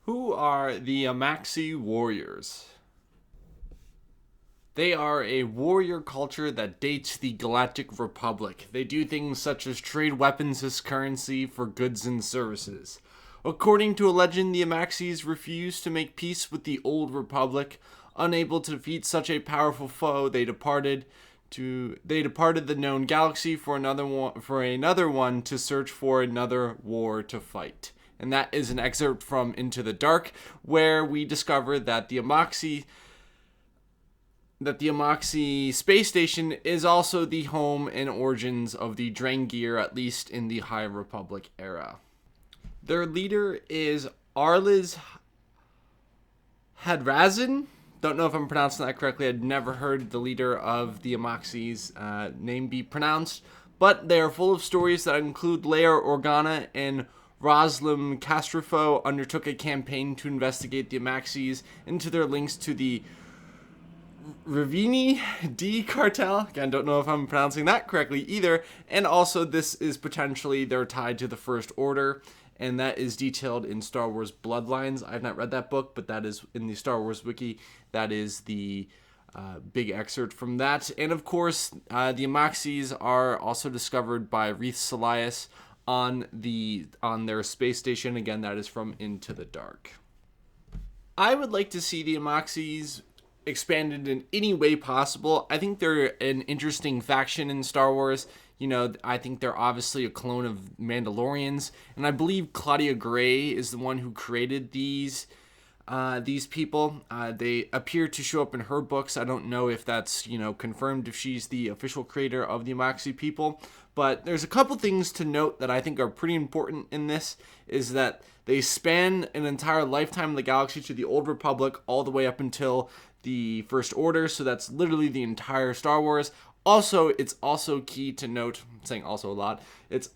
Who are the Amaxine warriors? They are a warrior culture that dates the Galactic Republic. They do things such as trade weapons as currency for goods and services. According to a legend, the Amaxes refused to make peace with the Old Republic. Unable to defeat such a powerful foe, they departed the known galaxy for another one to search for another war to fight. And that is an excerpt from Into the Dark, where we discover that the Amaxi space station is also the home and origins of the Drangir, at least in the High Republic era. Their leader is Arliz Hadrazin. Don't know if I'm pronouncing that correctly. I'd never heard the leader of the Amaxes name be pronounced, but they are full of stories that include Leia Organa and Rosalind Castrofo undertook a campaign to investigate the Amaxes into their links to the Ravini D cartel. Again, don't know if I'm pronouncing that correctly either. And also, this is potentially they're tied to the First Order, and that is detailed in Star Wars Bloodlines. I've not read that book, but that is in the Star Wars wiki. That is the big excerpt from that. And of course, the Amaxes are also discovered by Reith Salias on their space station. Again, that is from Into the Dark. I would like to see the Amaxes expanded in any way possible. I think they're an interesting faction in Star Wars. You know, I think they're obviously a clone of Mandalorians, and I believe Claudia Gray is the one who created these people. They appear to show up in her books. I don't know if that's, confirmed if she's the official creator of the Amaxi people, but there's a couple things to note that I think are pretty important in this, is that they span an entire lifetime in the galaxy to the Old Republic all the way up until the First Order, so that's literally the entire Star Wars. Also, it's also key to note, I'm saying also a lot, it's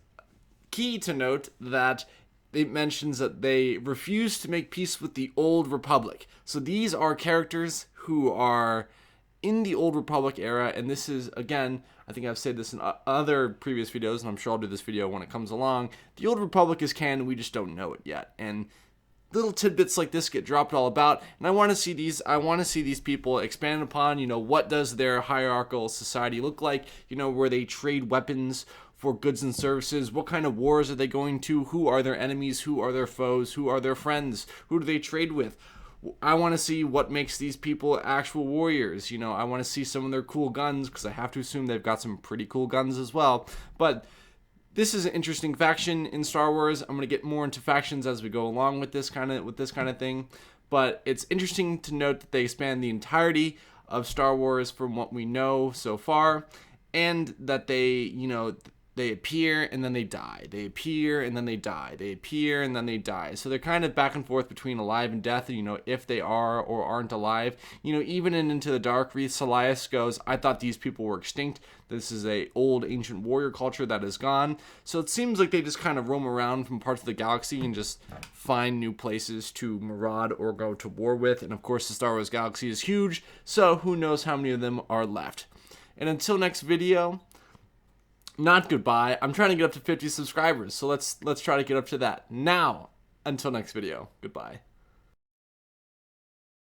key to note that it mentions that they refuse to make peace with the Old Republic. So these are characters who are in the Old Republic era, and this is, again, I think I've said this in other previous videos, and I'm sure I'll do this video when it comes along. The Old Republic is canon, we just don't know it yet. And little tidbits like this get dropped all about, and I want to see these people expand upon, what does their hierarchical society look like, where they trade weapons for goods and services, what kind of wars are they going to, who are their enemies, who are their foes, who are their friends, who do they trade with. I want to see what makes these people actual warriors. I want to see some of their cool guns, because I have to assume they've got some pretty cool guns as well. But this is an interesting faction in Star Wars. I'm going to get more into factions as we go along with this kind of thing. But it's interesting to note that they span the entirety of Star Wars from what we know so far, and that they appear and then they die. They appear and then they die. They appear and then they die. So they're kind of back and forth between alive and death, if they are or aren't alive. Even in Into the Dark, Reith Salias goes, I thought these people were extinct. This is a old ancient warrior culture that is gone. So it seems like they just kind of roam around from parts of the galaxy and just find new places to maraud or go to war with. And of course, the Star Wars galaxy is huge, so who knows how many of them are left. And until next video, not goodbye. I'm trying to get up to 50 subscribers, so let's try to get up to that now. Until next video, goodbye.